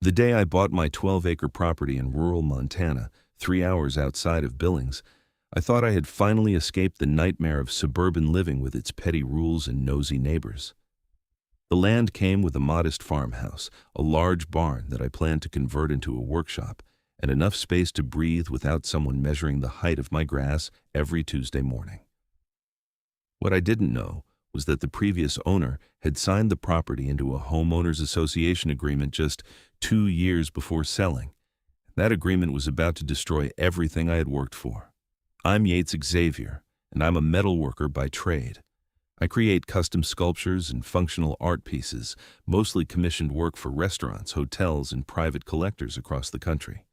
The day I bought my 12-acre property in rural Montana, 3 hours outside of Billings, I thought I had finally escaped the nightmare of suburban living with its petty rules and nosy neighbors. The land came with a modest farmhouse, a large barn that I planned to convert into a workshop, and enough space to breathe without someone measuring the height of my grass every Tuesday morning. What I didn't know was that the previous owner had signed the property into a homeowners association agreement just 2 years before selling. That agreement was about to destroy everything I had worked for. I'm Yates Xavier, and I'm a metalworker by trade. I create custom sculptures and functional art pieces, mostly commissioned work for restaurants, hotels, and private collectors across the country.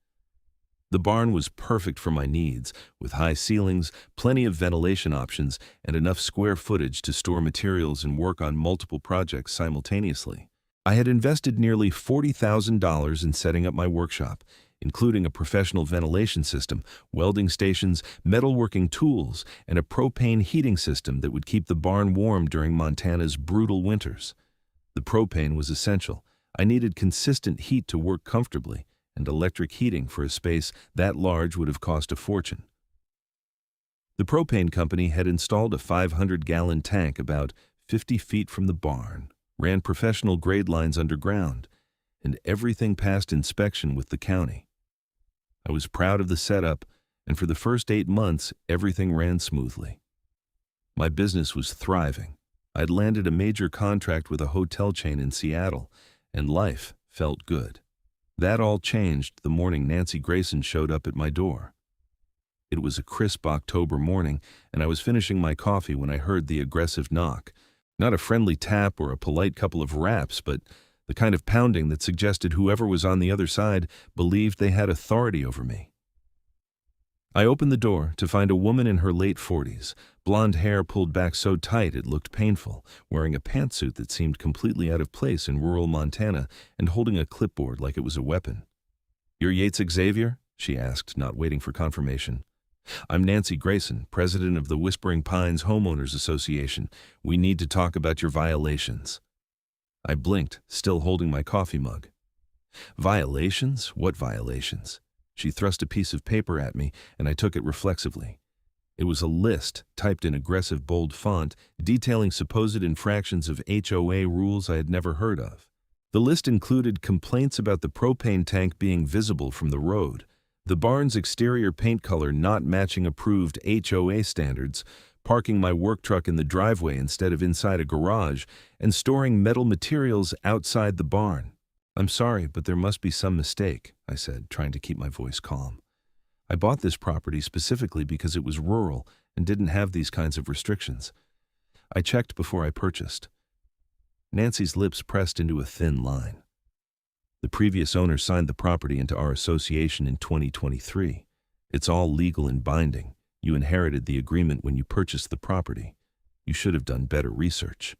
The barn was perfect for my needs, with high ceilings, plenty of ventilation options, and enough square footage to store materials and work on multiple projects simultaneously. I had invested nearly $40,000 in setting up my workshop, including a professional ventilation system, welding stations, metalworking tools, and a propane heating system that would keep the barn warm during Montana's brutal winters. The propane was essential. I needed consistent heat to work comfortably, and electric heating for a space that large would have cost a fortune. The propane company had installed a 500-gallon tank about 50 feet from the barn, ran professional grade lines underground, and everything passed inspection with the county. I was proud of the setup, and for the first 8 months, everything ran smoothly. My business was thriving. I'd landed a major contract with a hotel chain in Seattle, and life felt good. That all changed the morning Nancy Grayson showed up at my door. It was a crisp October morning, and I was finishing my coffee when I heard the aggressive knock. Not a friendly tap or a polite couple of raps, but the kind of pounding that suggested whoever was on the other side believed they had authority over me. I opened the door to find a woman in her late 40s, blonde hair pulled back so tight it looked painful, wearing a pantsuit that seemed completely out of place in rural Montana and holding a clipboard like it was a weapon. "You're Yates Xavier?" she asked, not waiting for confirmation. "I'm Nancy Grayson, president of the Whispering Pines Homeowners Association. We need to talk about your violations." I blinked, still holding my coffee mug. "Violations? What violations?" She thrust a piece of paper at me, and I took it reflexively. It was a list, typed in aggressive bold font, detailing supposed infractions of HOA rules I had never heard of. The list included complaints about the propane tank being visible from the road, the barn's exterior paint color not matching approved HOA standards, parking my work truck in the driveway instead of inside a garage, and storing metal materials outside the barn. "I'm sorry, but there must be some mistake," I said, trying to keep my voice calm. "I bought this property specifically because it was rural and didn't have these kinds of restrictions. I checked before I purchased." Nancy's lips pressed into a thin line. "The previous owner signed the property into our association in 2023. It's all legal and binding. You inherited the agreement when you purchased the property. You should have done better research."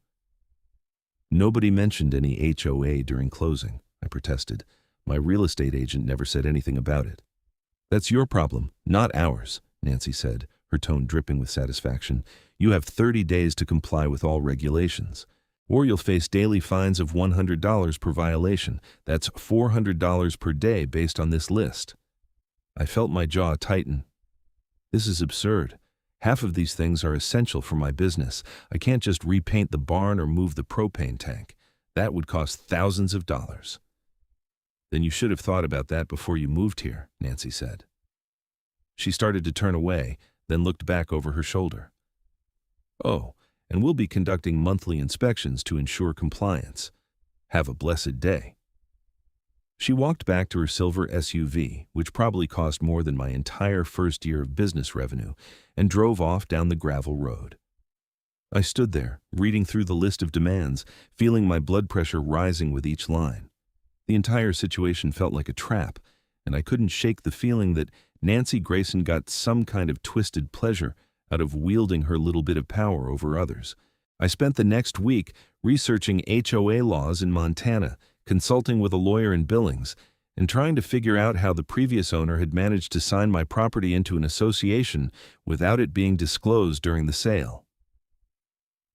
"Nobody mentioned any HOA during closing," I protested. "My real estate agent never said anything about it." "That's your problem, not ours," Nancy said, her tone dripping with satisfaction. "You have 30 days to comply with all regulations, or you'll face daily fines of $100 per violation. That's $400 per day based on this list." I felt my jaw tighten. This is absurd. Half of these things are essential for my business. I can't just repaint the barn or move the propane tank. That would cost thousands of dollars. "Then you should have thought about that before you moved here," Nancy said. She started to turn away, then looked back over her shoulder. "Oh, and we'll be conducting monthly inspections to ensure compliance. Have a blessed day." She walked back to her silver SUV, which probably cost more than my entire first year of business revenue, and drove off down the gravel road. I stood there, reading through the list of demands, feeling my blood pressure rising with each line. The entire situation felt like a trap, and I couldn't shake the feeling that Nancy Grayson got some kind of twisted pleasure out of wielding her little bit of power over others. I spent the next week researching HOA laws in Montana, consulting with a lawyer in Billings, and trying to figure out how the previous owner had managed to sign my property into an association without it being disclosed during the sale.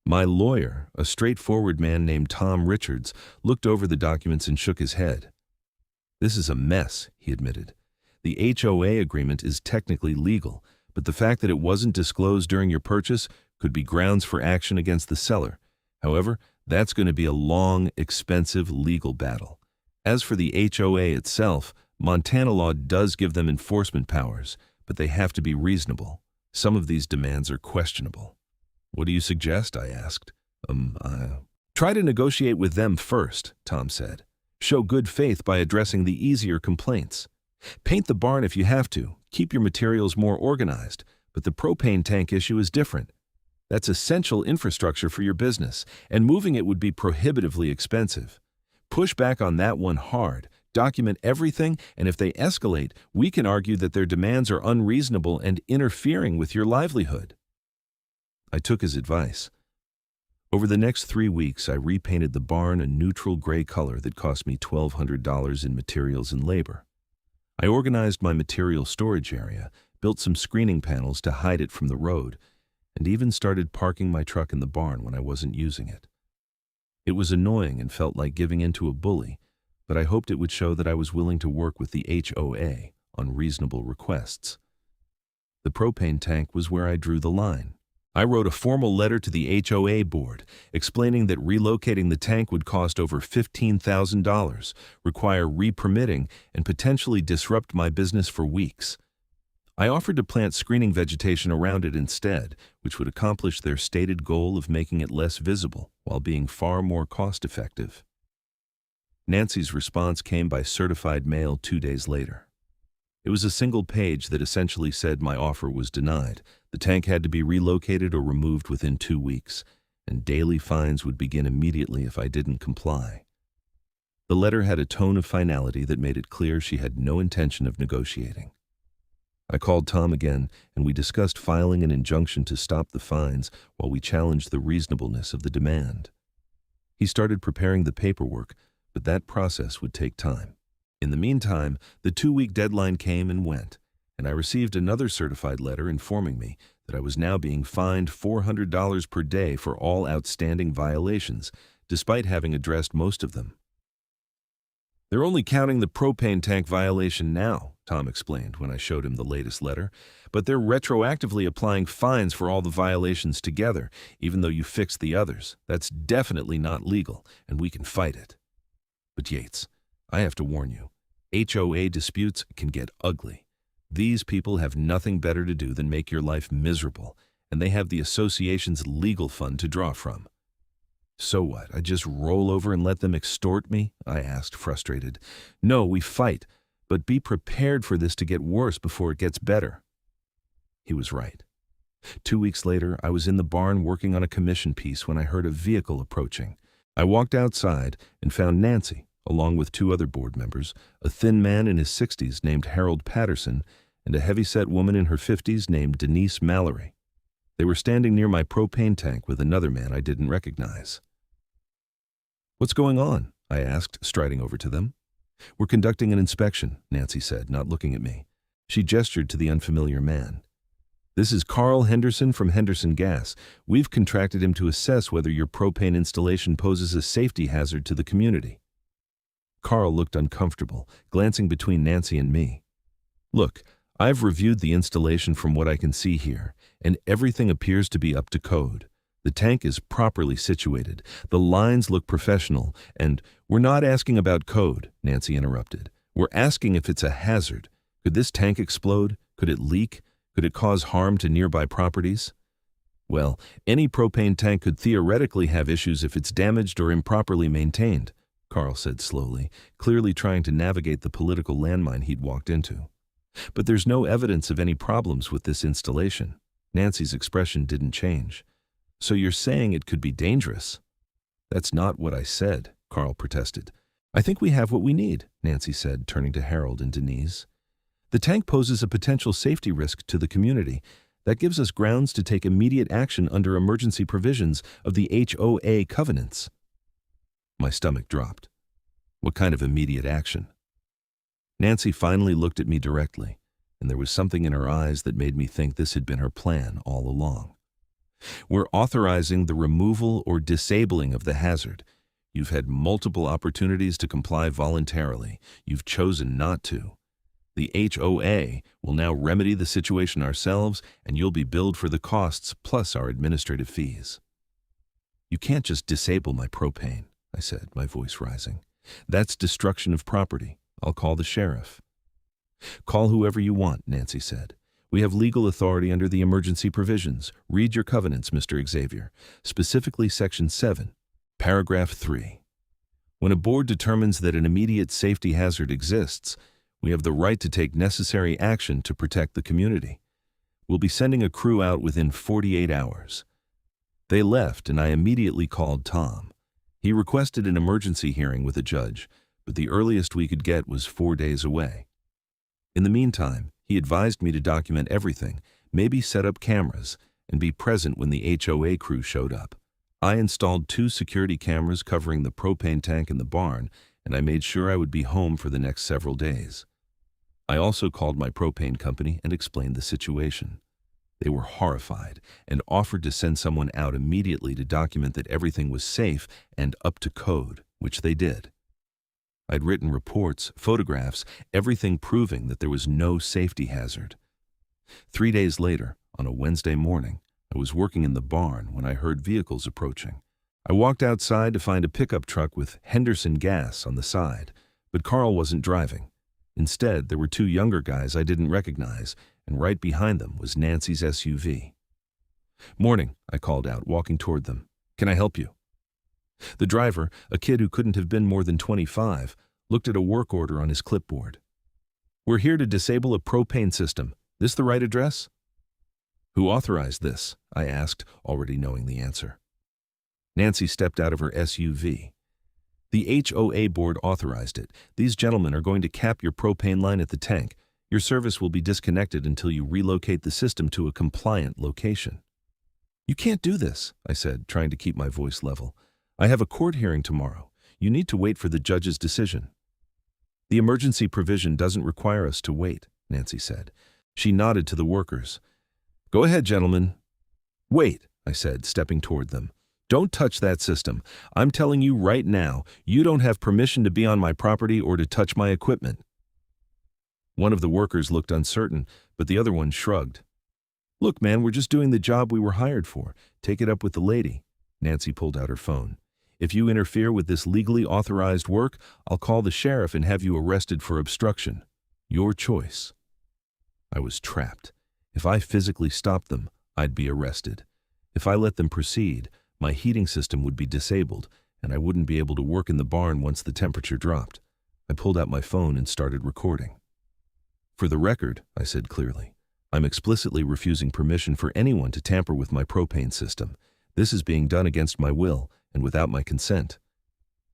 My lawyer, a straightforward man named Tom Richards, looked over the documents and shook his head. "This is a mess," he admitted. "The HOA agreement is technically legal, but the fact that it wasn't disclosed during your purchase could be grounds for action against the seller. However, that's going to be a long, expensive legal battle. As for the HOA itself, Montana law does give them enforcement powers, but they have to be reasonable. Some of these demands are questionable." "What do you suggest?" I asked. Try to negotiate with them first," Tom said. "Show good faith by addressing the easier complaints. Paint the barn if you have to, keep your materials more organized, but the propane tank issue is different. That's essential infrastructure for your business, and moving it would be prohibitively expensive. Push back on that one hard, document everything, and if they escalate, we can argue that their demands are unreasonable and interfering with your livelihood." I took his advice. Over the next 3 weeks, I repainted the barn a neutral gray color that cost me $1,200 in materials and labor. I organized my material storage area, built some screening panels to hide it from the road, and even started parking my truck in the barn when I wasn't using it. It was annoying and felt like giving in to a bully, but I hoped it would show that I was willing to work with the HOA on reasonable requests. The propane tank was where I drew the line. I wrote a formal letter to the HOA board explaining that relocating the tank would cost over $15,000, require re-permitting, and potentially disrupt my business for weeks. I offered to plant screening vegetation around it instead, which would accomplish their stated goal of making it less visible while being far more cost-effective. Nancy's response came by certified mail 2 days later. It was a single page that essentially said my offer was denied. The tank had to be relocated or removed within 2 weeks, and daily fines would begin immediately if I didn't comply. The letter had a tone of finality that made it clear she had no intention of negotiating. I called Tom again, and we discussed filing an injunction to stop the fines while we challenged the reasonableness of the demand. He started preparing the paperwork, but that process would take time. In the meantime, the 2-week deadline came and went, and I received another certified letter informing me that I was now being fined $400 per day for all outstanding violations, despite having addressed most of them. "They're only counting the propane tank violation now," Tom explained when I showed him the latest letter, "but they're retroactively applying fines for all the violations together, even though you fixed the others. That's definitely not legal, and we can fight it. But Yates, I have to warn you, HOA disputes can get ugly. These people have nothing better to do than make your life miserable, and they have the association's legal fund to draw from." "So what, I just roll over and let them extort me?" I asked, frustrated. "No, we fight, but be prepared for this to get worse before it gets better." He was right. 2 weeks later, I was in the barn working on a commission piece when I heard a vehicle approaching. I walked outside and found Nancy, along with 2 other board members, a thin man in his 60s named Harold Patterson, and a heavyset woman in her 50s named Denise Mallory. They were standing near my propane tank with another man I didn't recognize. "What's going on?" I asked, striding over to them. "We're conducting an inspection," Nancy said, not looking at me. She gestured to the unfamiliar man. "This is Carl Henderson from Henderson Gas. We've contracted him to assess whether your propane installation poses a safety hazard to the community." Carl looked uncomfortable, glancing between Nancy and me. "Look, I've reviewed the installation from what I can see here, and everything appears to be up to code. The tank is properly situated, the lines look professional, and—" "We're not asking about code," Nancy interrupted. "We're asking if it's a hazard. Could this tank explode? Could it leak? Could it cause harm to nearby properties?" "Well, any propane tank could theoretically have issues if it's damaged or improperly maintained," Carl said slowly, clearly trying to navigate the political landmine he'd walked into. "But there's no evidence of any problems with this installation." Nancy's expression didn't change. "So you're saying it could be dangerous?" "That's not what I said," Carl protested. "I think we have what we need," Nancy said, turning to Harold and Denise. "The tank poses a potential safety risk to the community. That gives us grounds to take immediate action under emergency provisions of the HOA covenants." My stomach dropped. What kind of immediate action? Nancy finally looked at me directly, and there was something in her eyes that made me think this had been her plan all along. "We're authorizing the removal or disabling of the hazard. You've had multiple opportunities to comply voluntarily. You've chosen not to. The HOA will now remedy the situation ourselves, and you'll be billed for the costs plus our administrative fees." "You can't just disable my propane," I said, my voice rising. "That's destruction of property. I'll call the sheriff." "Call whoever you want," Nancy said. "We have legal authority under the emergency provisions. Read your covenants, Mr. Xavier, specifically Section 7, Paragraph 3. When a board determines that an immediate safety hazard exists, we have the right to take necessary action to protect the community. We'll be sending a crew out within 48 hours. They left, and I immediately called Tom. He requested an emergency hearing with a judge, but the earliest we could get was 4 days away. In the meantime, he advised me to document everything, maybe set up cameras, and be present when the HOA crew showed up. I installed 2 security cameras covering the propane tank in the barn, and I made sure I would be home for the next several days. I also called my propane company and explained the situation. They were horrified and offered to send someone out immediately to document that everything was safe and up to code, which they did. I'd written reports, photographs, everything proving that there was no safety hazard. 3 days later, on a Wednesday morning, I was working in the barn when I heard vehicles approaching. I walked outside to find a pickup truck with Henderson Gas on the side, but Carl wasn't driving. Instead, there were 2 younger guys I didn't recognize, and right behind them was Nancy's SUV. "Morning," I called out, walking toward them. "Can I help you?" The driver, a kid who couldn't have been more than 25, looked at a work order on his clipboard. "We're here to disable a propane system. This the right address?" "Who authorized this?" I asked, already knowing the answer. Nancy stepped out of her SUV. "The HOA board authorized it. These gentlemen are going to cap your propane line at the tank. Your service will be disconnected until you relocate the system to a compliant location." "You can't do this," I said, trying to keep my voice level. "I have a court hearing tomorrow. You need to wait for the judge's decision." "The emergency provision doesn't require us to wait," Nancy said. She nodded to the workers. "Go ahead, gentlemen." "Wait," I said, stepping toward them. "Don't touch that system. I'm telling you right now, you don't have permission to be on my property or to touch my equipment." One of the workers looked uncertain, but the other one shrugged. "Look, man, we're just doing the job we were hired for. Take it up with the lady." Nancy pulled out her phone. "If you interfere with this legally authorized work, I'll call the sheriff and have you arrested for obstruction. Your choice." I was trapped. If I physically stopped them, I'd be arrested. If I let them proceed, my heating system would be disabled, and I wouldn't be able to work in the barn once the temperature dropped. I pulled out my phone and started recording. "For the record," I said clearly, "I'm explicitly refusing permission for anyone to tamper with my propane system. This is being done against my will and without my consent."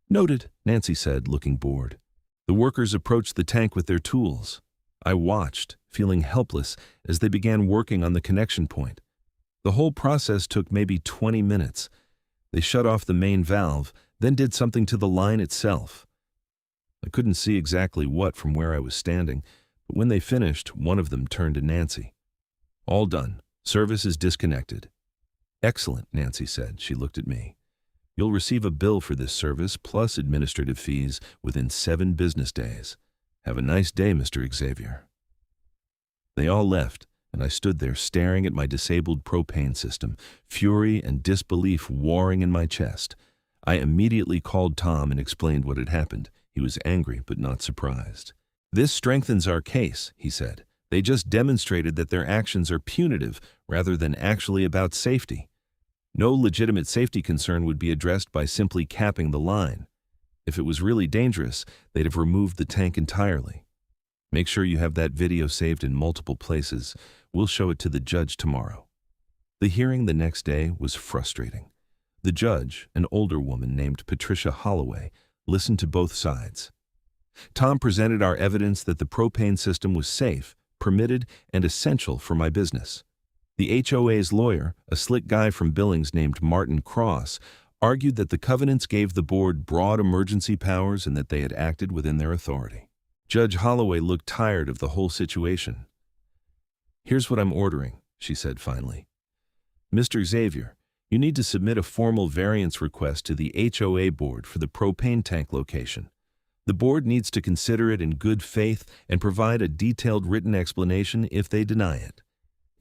"Noted," Nancy said, looking bored. The workers approached the tank with their tools. I watched, feeling helpless, as they began working on the connection point. The whole process took maybe 20 minutes. They shut off the main valve, then did something to the line itself. I couldn't see exactly what from where I was standing, but when they finished, one of them turned to Nancy. "All done. Service is disconnected." "Excellent," Nancy said. She looked at me. "You'll receive a bill for this service plus administrative fees within 7 business days. Have a nice day, Mr. Xavier." They all left, and I stood there staring at my disabled propane system, fury and disbelief warring in my chest. I immediately called Tom and explained what had happened. He was angry but not surprised. "This strengthens our case," he said. "They just demonstrated that their actions are punitive rather than actually about safety. No legitimate safety concern would be addressed by simply capping the line. If it was really dangerous, they'd have removed the tank entirely. Make sure you have that video saved in multiple places. We'll show it to the judge tomorrow." The hearing the next day was frustrating. The judge, an older woman named Patricia Holloway, listened to both sides. Tom presented our evidence that the propane system was safe, permitted, and essential for my business. The HOA's lawyer, a slick guy from Billings named Martin Cross, argued that the covenants gave the board broad emergency powers and that they had acted within their authority. Judge Holloway looked tired of the whole situation. "Here's what I'm ordering," she said finally. "Mr. Xavier, You need to submit a formal variance request to the HOA board for the propane tank location. The board needs to consider it in good faith and provide a detailed written explanation if they deny it.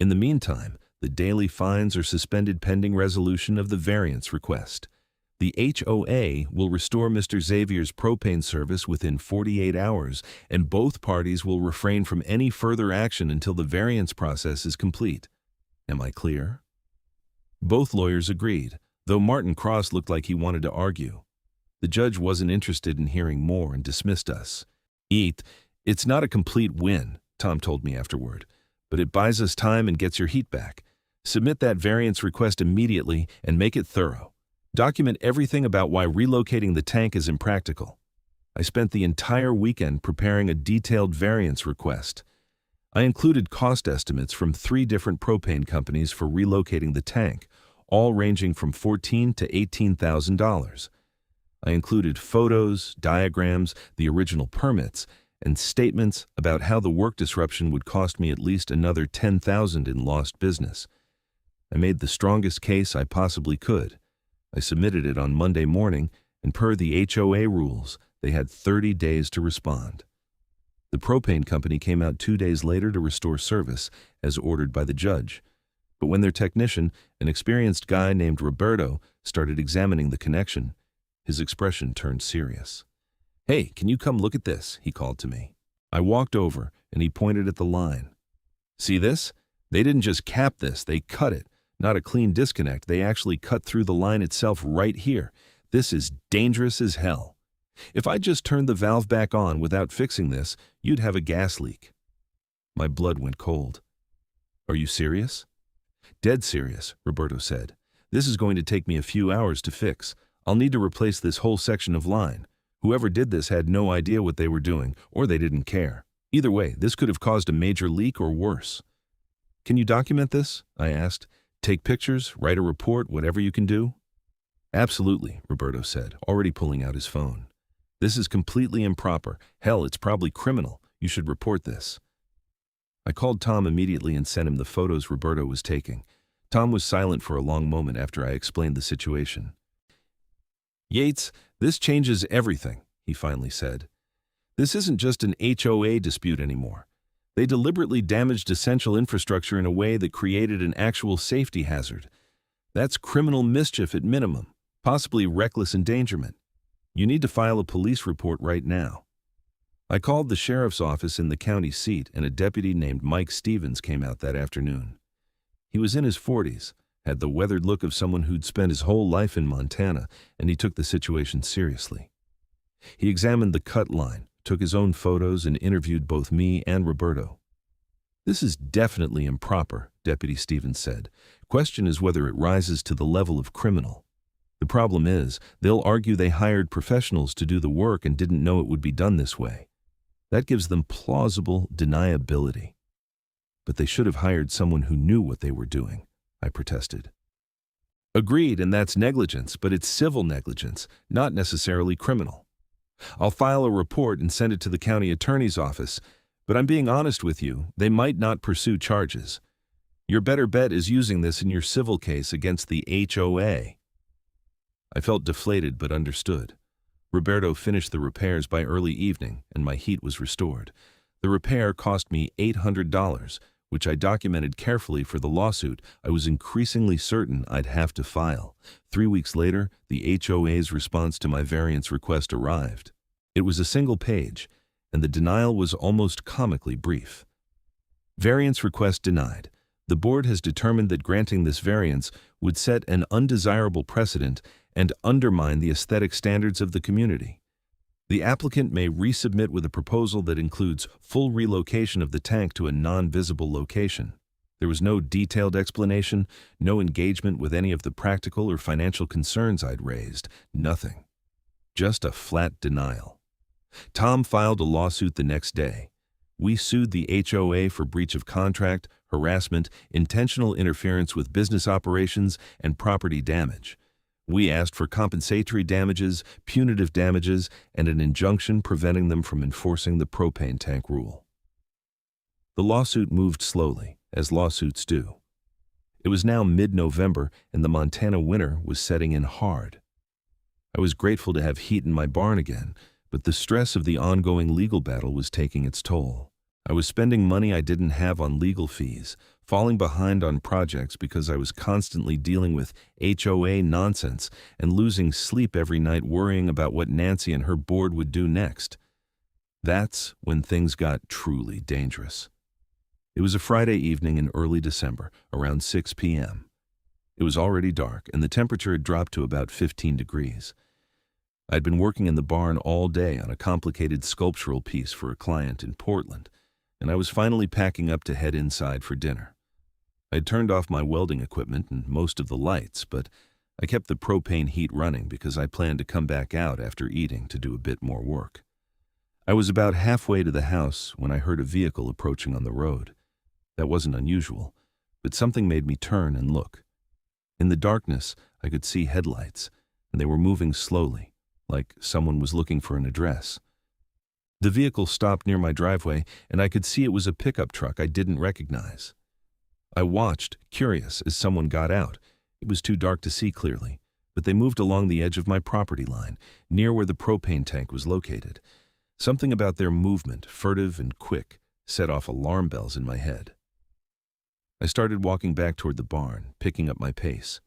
In the meantime, the daily fines are suspended pending resolution of the variance request. The HOA will restore Mr. Xavier's propane service within 48 hours, and both parties will refrain from any further action until the variance process is complete. Am I clear? Both lawyers agreed, though Martin Cross looked like he wanted to argue. The judge wasn't interested in hearing more and dismissed us. It's not a complete win, Tom told me afterward, but it buys us time and gets your heat back. Submit that variance request immediately and make it thorough. Document everything about why relocating the tank is impractical. I spent the entire weekend preparing a detailed variance request. I included cost estimates from 3 different propane companies for relocating the tank, all ranging from $14,000 to $18,000. I included photos, diagrams, the original permits, and statements about how the work disruption would cost me at least another $10,000 in lost business. I made the strongest case I possibly could. I submitted it on Monday morning, and per the HOA rules, they had 30 days to respond. The propane company came out 2 days later to restore service, as ordered by the judge. But when their technician, an experienced guy named Roberto, started examining the connection, his expression turned serious. "Hey, can you come look at this?" he called to me. I walked over, and he pointed at the line. "See this? They didn't just cap this, they cut it. Not a clean disconnect, they actually cut through the line itself right here. This is dangerous as hell. If I just turned the valve back on without fixing this, you'd have a gas leak." My blood went cold. "Are you serious?" "Dead serious," Roberto said. "This is going to take me a few hours to fix. I'll need to replace this whole section of line. Whoever did this had no idea what they were doing, or they didn't care. Either way, this could have caused a major leak or worse." "Can you document this?" I asked. "Take pictures, write a report, whatever you can do?" "Absolutely," Roberto said, already pulling out his phone. "This is completely improper. Hell, it's probably criminal. You should report this." I called Tom immediately and sent him the photos Roberto was taking. Tom was silent for a long moment after I explained the situation. "Yates, this changes everything," he finally said. "This isn't just an HOA dispute anymore. They deliberately damaged essential infrastructure in a way that created an actual safety hazard. That's criminal mischief at minimum, possibly reckless endangerment. You need to file a police report right now." I called the sheriff's office in the county seat, and a deputy named Mike Stevens came out that afternoon. He was in his 40s, had the weathered look of someone who'd spent his whole life in Montana, and he took the situation seriously. He examined the cut line, took his own photos, and interviewed both me and Roberto. "This is definitely improper," Deputy Stevens said. "Question is whether it rises to the level of criminal. The problem is, they'll argue they hired professionals to do the work and didn't know it would be done this way. That gives them plausible deniability. But they should have hired someone who knew what they were doing," I protested. "Agreed, and that's negligence, but it's civil negligence, not necessarily criminal. I'll file a report and send it to the county attorney's office, but I'm being honest with you, they might not pursue charges. Your better bet is using this in your civil case against the HOA." I felt deflated but understood. Roberto finished the repairs by early evening, and my heat was restored. The repair cost me $800, which I documented carefully for the lawsuit I was increasingly certain I'd have to file. 3 weeks later, the HOA's response to my variance request arrived. It was a single page, and the denial was almost comically brief. "Variance request denied. The board has determined that granting this variance would set an undesirable precedent and undermine the aesthetic standards of the community. The applicant may resubmit with a proposal that includes full relocation of the tank to a non-visible location." There was no detailed explanation, no engagement with any of the practical or financial concerns I'd raised, nothing. Just a flat denial. Tom filed a lawsuit the next day. We sued the HOA for breach of contract, harassment, intentional interference with business operations, and property damage. We asked for compensatory damages, punitive damages, and an injunction preventing them from enforcing the propane tank rule. The lawsuit moved slowly, as lawsuits do. It was now mid-November, and the Montana winter was setting in hard. I was grateful to have heat in my barn again, but the stress of the ongoing legal battle was taking its toll. I was spending money I didn't have on legal fees, falling behind on projects because I was constantly dealing with HOA nonsense, and losing sleep every night worrying about what Nancy and her board would do next. That's when things got truly dangerous. It was a Friday evening in early December, around 6 p.m. It was already dark, and the temperature had dropped to about 15 degrees. I'd been working in the barn all day on a complicated sculptural piece for a client in Portland, and I was finally packing up to head inside for dinner. I'd turned off my welding equipment and most of the lights, but I kept the propane heat running because I planned to come back out after eating to do a bit more work. I was about halfway to the house when I heard a vehicle approaching on the road. That wasn't unusual, but something made me turn and look. In the darkness, I could see headlights, and they were moving slowly, like someone was looking for an address. The vehicle stopped near my driveway, and I could see it was a pickup truck I didn't recognize. I watched, curious, as someone got out. It was too dark to see clearly, but they moved along the edge of my property line, near where the propane tank was located. Something about their movement, furtive and quick, set off alarm bells in my head. I started walking back toward the barn, picking up my pace.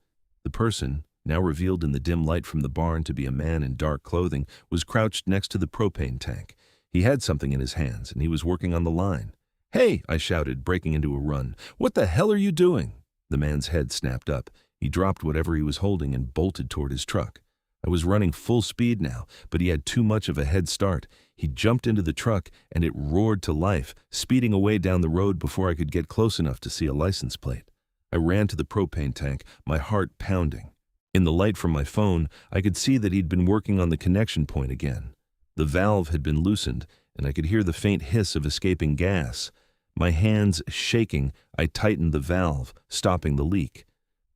The person, now revealed in the dim light from the barn to be a man in dark clothing, was crouched next to the propane tank. He had something in his hands, and he was working on the line. "Hey!" I shouted, breaking into a run. "What the hell are you doing?" The man's head snapped up. He dropped whatever he was holding and bolted toward his truck. I was running full speed now, but he had too much of a head start. He jumped into the truck, and it roared to life, speeding away down the road before I could get close enough to see a license plate. I ran to the propane tank, my heart pounding. In the light from my phone, I could see that he'd been working on the connection point again. The valve had been loosened, and I could hear the faint hiss of escaping gas. My hands shaking, I tightened the valve, stopping the leak.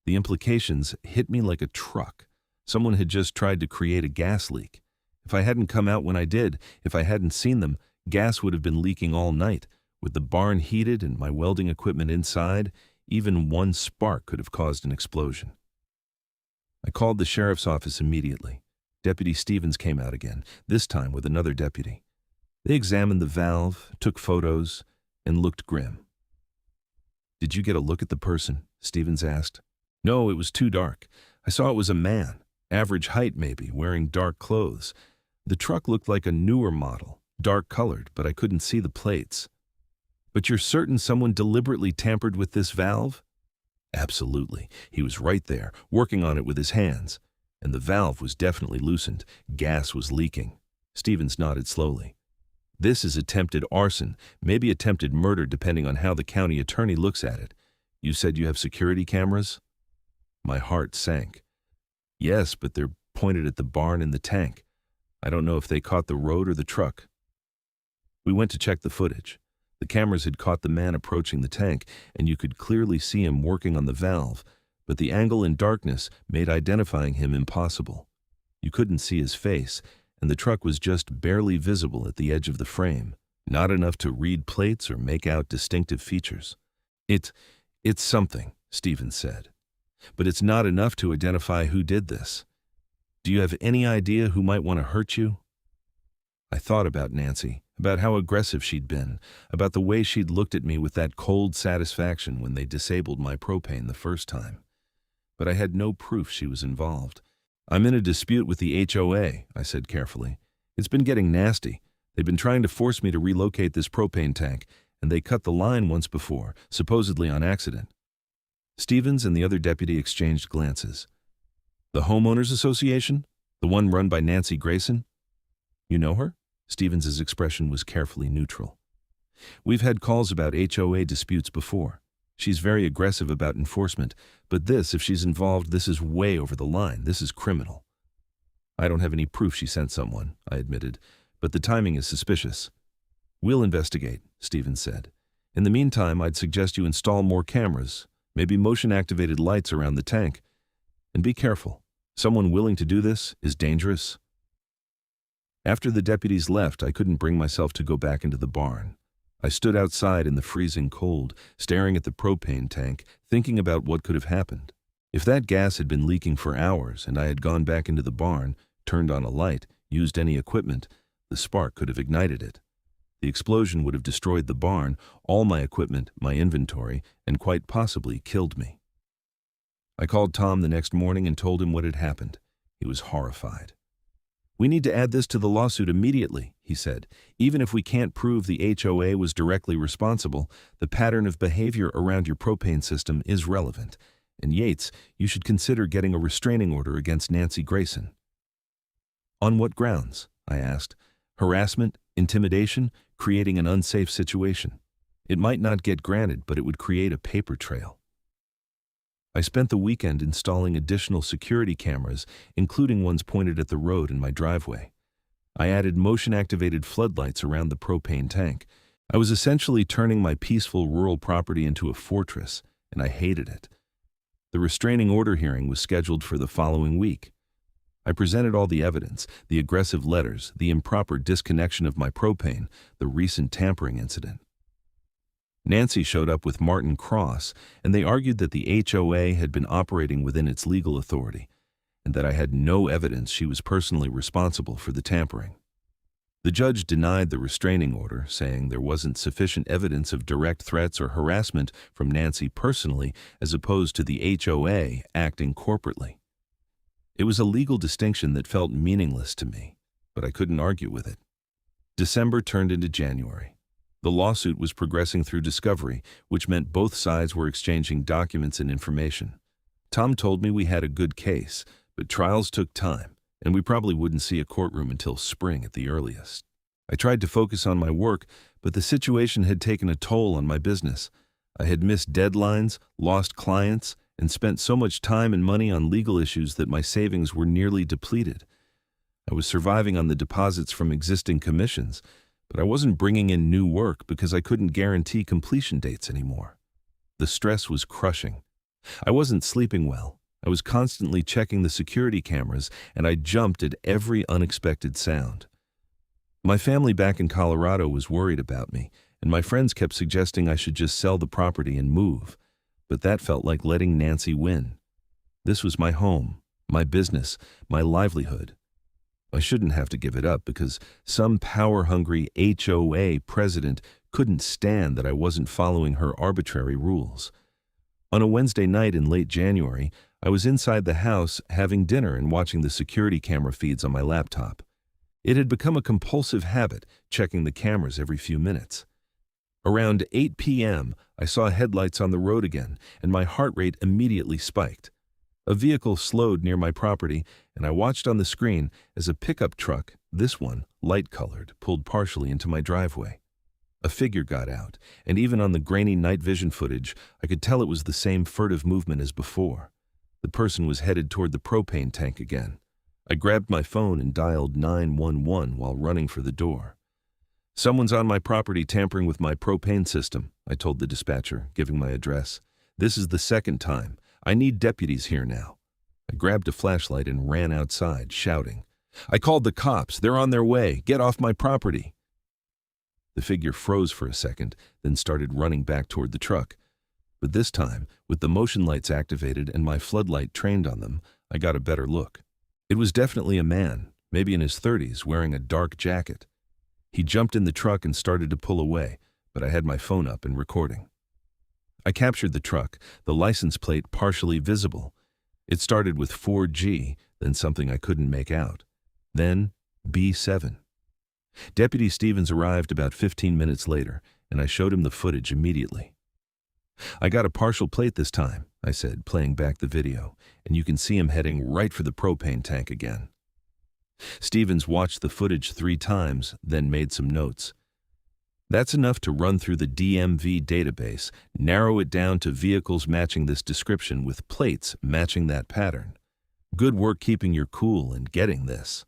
The implications hit me like a truck. Someone had just tried to create a gas leak. If I hadn't come out when I did, if I hadn't seen them, gas would have been leaking all night. With the barn heated and my welding equipment inside, even one spark could have caused an explosion. I called the sheriff's office immediately. Deputy Stevens came out again, this time with another deputy. They examined the valve, took photos, and looked grim. "Did you get a look at the person?" Stevens asked. "No, it was too dark. I saw it was a man, average height maybe, wearing dark clothes. The truck looked like a newer model, dark-colored, but I couldn't see the plates." "But you're certain someone deliberately tampered with this valve?" "Absolutely. He was right there, working on it with his hands. And the valve was definitely loosened. Gas was leaking." Stevens nodded slowly. "This is attempted arson, maybe attempted murder depending on how the county attorney looks at it. You said you have security cameras?" My heart sank. "Yes, but they're pointed at the barn and the tank. I don't know if they caught the road or the truck." We went to check the footage. The cameras had caught the man approaching the tank, and you could clearly see him working on the valve, but the angle and darkness made identifying him impossible. You couldn't see his face, and the truck was just barely visible at the edge of the frame, not enough to read plates or make out distinctive features. It's something," Stevens said, "but it's not enough to identify who did this. Do you have any idea who might want to hurt you?" I thought about Nancy, about how aggressive she'd been, about the way she'd looked at me with that cold satisfaction when they disabled my propane the first time. But I had no proof she was involved. "I'm in a dispute with the HOA," I said carefully. "It's been getting nasty. They've been trying to force me to relocate this propane tank, and they cut the line once before, supposedly on accident." Stevens and the other deputy exchanged glances. "The Homeowners Association? The one run by Nancy Grayson?" "You know her?" Stevens's expression was carefully neutral. "We've had calls about HOA disputes before. She's very aggressive about enforcement, but this, if she's involved, this is way over the line. This is criminal." "I don't have any proof she sent someone," I admitted, "but the timing is suspicious." "We'll investigate," Stevens said. "In the meantime, I'd suggest you install more cameras, maybe motion-activated lights around the tank. And be careful. Someone willing to do this is dangerous." After the deputies left, I couldn't bring myself to go back into the barn. I stood outside in the freezing cold, staring at the propane tank, thinking about what could have happened. If that gas had been leaking for hours and I had gone back into the barn, turned on a light, used any equipment, the spark could have ignited it. The explosion would have destroyed the barn, all my equipment, my inventory, and quite possibly killed me. I called Tom the next morning and told him what had happened. He was horrified. "We need to add this to the lawsuit immediately," he said. "Even if we can't prove the HOA was directly responsible, the pattern of behavior around your propane system is relevant. And Yates, you should consider getting a restraining order against Nancy Grayson." "On what grounds?" I asked. "Harassment, intimidation, creating an unsafe situation. It might not get granted, but it would create a paper trail." I spent the weekend installing additional security cameras, including ones pointed at the road in my driveway. I added motion-activated floodlights around the propane tank. I was essentially turning my peaceful rural property into a fortress, and I hated it. The restraining order hearing was scheduled for the following week. I presented all the evidence, the aggressive letters, the improper disconnection of my propane, the recent tampering incident. Nancy showed up with Martin Cross, and they argued that the HOA had been operating within its legal authority, and that I had no evidence she was personally responsible for the tampering. The judge denied the restraining order, saying there wasn't sufficient evidence of direct threats or harassment from Nancy personally as opposed to the HOA acting corporately. It was a legal distinction that felt meaningless to me, but I couldn't argue with it. December turned into January. The lawsuit was progressing through discovery, which meant both sides were exchanging documents and information. Tom told me we had a good case, but trials took time, and we probably wouldn't see a courtroom until spring at the earliest. I tried to focus on my work, but the situation had taken a toll on my business. I had missed deadlines, lost clients, and spent so much time and money on legal issues that my savings were nearly depleted. I was surviving on the deposits from existing commissions, but I wasn't bringing in new work because I couldn't guarantee completion dates anymore. The stress was crushing. I wasn't sleeping well. I was constantly checking the security cameras, and I jumped at every unexpected sound. My family back in Colorado was worried about me, and my friends kept suggesting I should just sell the property and move, but that felt like letting Nancy win. This was my home, my business, my livelihood. I shouldn't have to give it up because some power-hungry HOA president couldn't stand that I wasn't following her arbitrary rules. On a Wednesday night in late January, I was inside the house having dinner and watching the security camera feeds on my laptop. It had become a compulsive habit, checking the cameras every few minutes. Around 8 p.m., I saw headlights on the road again, and my heart rate immediately spiked. A vehicle slowed near my property, and I watched on the screen as a pickup truck, this one, light-colored, pulled partially into my driveway. A figure got out, and even on the grainy night vision footage, I could tell it was the same furtive movement as before. The person was headed toward the propane tank again. I grabbed my phone and dialed 911 while running for the door. "Someone's on my property tampering with my propane system," I told the dispatcher, giving my address. "This is the second time. I need deputies here now." I grabbed a flashlight and ran outside, shouting, "I called the cops. They're on their way. Get off my property." The figure froze for a second, then started running back toward the truck. But this time, with the motion lights activated and my floodlight trained on them, I got a better look. It was definitely a man, maybe in his 30s, wearing a dark jacket. He jumped in the truck and started to pull away, but I had my phone up and recording. I captured the truck, the license plate partially visible. It started with 4G, then something I couldn't make out. Then B7. Deputy Stevens arrived about 15 minutes later, and I showed him the footage immediately. "I got a partial plate this time," I said, playing back the video, "and you can see him heading right for the propane tank again." Stevens watched the footage 3 times, then made some notes. "That's enough to run through the DMV database, narrow it down to vehicles matching this description with plates matching that pattern. Good work keeping your cool and getting this."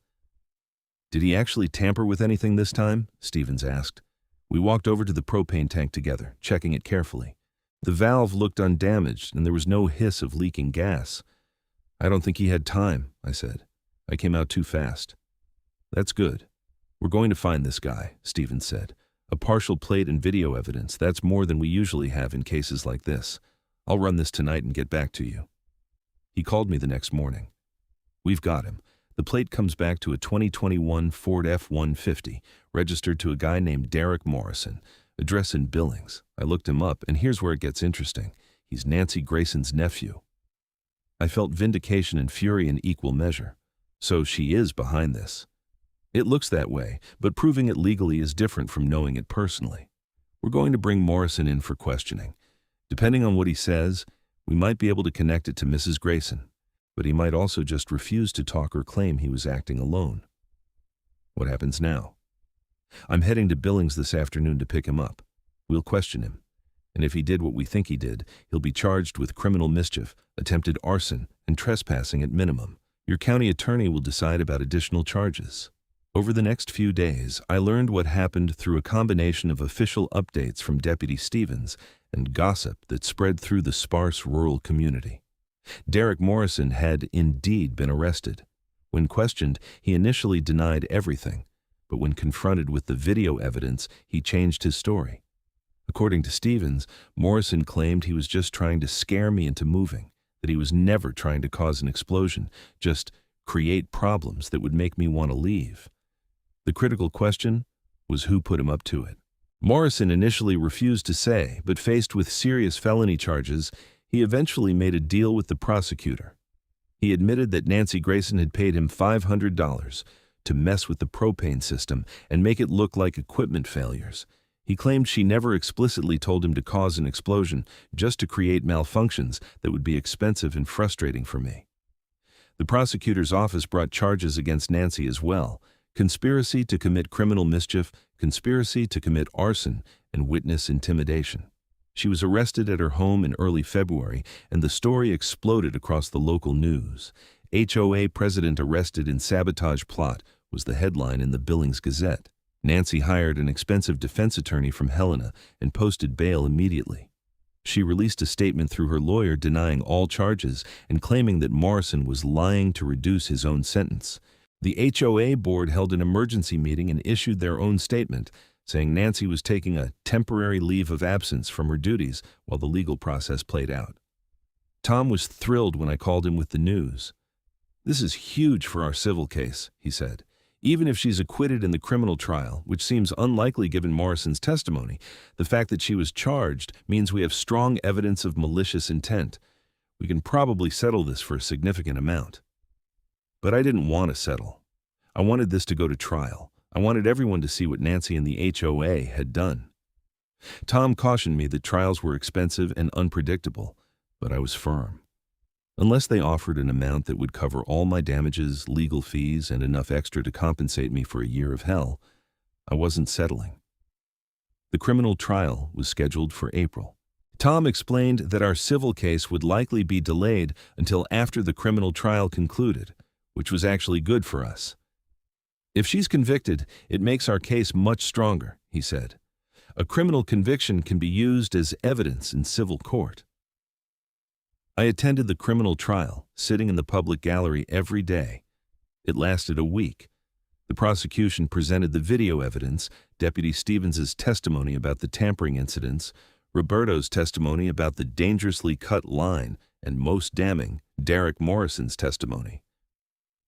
"Did he actually tamper with anything this time?" Stevens asked. We walked over to the propane tank together, checking it carefully. The valve looked undamaged, and there was no hiss of leaking gas. "I don't think he had time," I said. "I came out too fast." "That's good. We're going to find this guy," Stevens said. A partial plate and video evidence, that's more than we usually have in cases like this. I'll run this tonight and get back to you. He called me the next morning. We've got him. The plate comes back to a 2021 Ford F-150, registered to a guy named Derek Morrison, address in Billings. I looked him up, and here's where it gets interesting. He's Nancy Grayson's nephew. I felt vindication and fury in equal measure. So she is behind this. It looks that way, but proving it legally is different from knowing it personally. We're going to bring Morrison in for questioning. Depending on what he says, we might be able to connect it to Mrs. Grayson, but he might also just refuse to talk or claim he was acting alone. What happens now? I'm heading to Billings this afternoon to pick him up. We'll question him, and if he did what we think he did, he'll be charged with criminal mischief, attempted arson, and trespassing at minimum. Your county attorney will decide about additional charges. Over the next few days, I learned what happened through a combination of official updates from Deputy Stevens and gossip that spread through the sparse rural community. Derek Morrison had indeed been arrested. When questioned, he initially denied everything, but when confronted with the video evidence, he changed his story. According to Stevens, Morrison claimed he was just trying to scare me into moving, that he was never trying to cause an explosion, just create problems that would make me want to leave. The critical question was who put him up to it. Morrison initially refused to say, but faced with serious felony charges, he eventually made a deal with the prosecutor. He admitted that Nancy Grayson had paid him $500 to mess with the propane system and make it look like equipment failures. He claimed she never explicitly told him to cause an explosion, just to create malfunctions that would be expensive and frustrating for me. The prosecutor's office brought charges against Nancy as well: conspiracy to commit criminal mischief, conspiracy to commit arson, and witness intimidation. She was arrested at her home in early February, and the story exploded across the local news. HOA president arrested in sabotage plot was the headline in the Billings Gazette. Nancy hired an expensive defense attorney from Helena and posted bail immediately. She released a statement through her lawyer denying all charges and claiming that Morrison was lying to reduce his own sentence. The HOA board held an emergency meeting and issued their own statement, saying Nancy was taking a temporary leave of absence from her duties while the legal process played out. Tom was thrilled when I called him with the news. "This is huge for our civil case," he said. "Even if she's acquitted in the criminal trial, which seems unlikely given Morrison's testimony, the fact that she was charged means we have strong evidence of malicious intent. We can probably settle this for a significant amount." But I didn't want to settle. I wanted this to go to trial. I wanted everyone to see what Nancy and the HOA had done. Tom cautioned me that trials were expensive and unpredictable, but I was firm. Unless they offered an amount that would cover all my damages, legal fees, and enough extra to compensate me for a year of hell, I wasn't settling. The criminal trial was scheduled for April. Tom explained that our civil case would likely be delayed until after the criminal trial concluded, which was actually good for us. "If she's convicted, it makes our case much stronger," he said. "A criminal conviction can be used as evidence in civil court." I attended the criminal trial, sitting in the public gallery every day. It lasted a week. The prosecution presented the video evidence, Deputy Stevens's testimony about the tampering incidents, Roberto's testimony about the dangerously cut line, and most damning, Derek Morrison's testimony.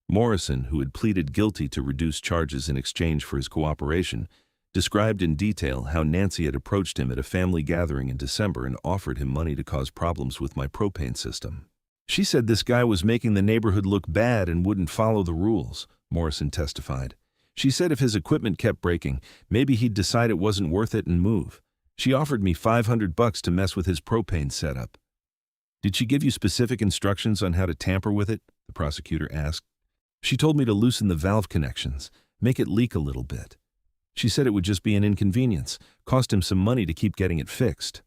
Morrison, who had pleaded guilty to reduced charges in exchange for his cooperation, described in detail how Nancy had approached him at a family gathering in December and offered him money to cause problems with my propane system. "She said this guy was making the neighborhood look bad and wouldn't follow the rules," Morrison testified. "She said if his equipment kept breaking, maybe he'd decide it wasn't worth it and move. She offered me $500 to mess with his propane setup." "Did she give you specific instructions on how to tamper with it?" the prosecutor asked. "She told me to loosen the valve connections, make it leak a little bit. She said it would just be an inconvenience, cost him some money to keep getting it fixed."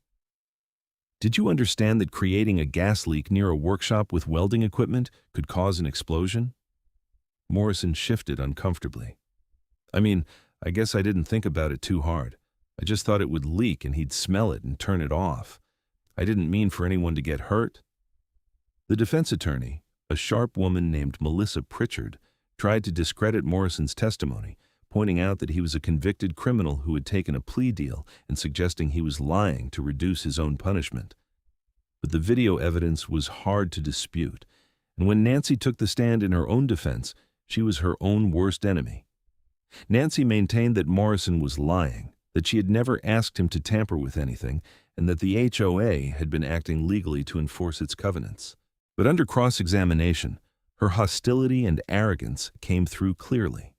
"Did you understand that creating a gas leak near a workshop with welding equipment could cause an explosion?" Morrison shifted uncomfortably. I guess I didn't think about it too hard. I just thought it would leak and he'd smell it and turn it off. I didn't mean for anyone to get hurt." The defense attorney, a sharp woman named Melissa Pritchard, tried to discredit Morrison's testimony, pointing out that he was a convicted criminal who had taken a plea deal and suggesting he was lying to reduce his own punishment. But the video evidence was hard to dispute, and when Nancy took the stand in her own defense, she was her own worst enemy. Nancy maintained that Morrison was lying, that she had never asked him to tamper with anything, and that the HOA had been acting legally to enforce its covenants. But under cross-examination, her hostility and arrogance came through clearly.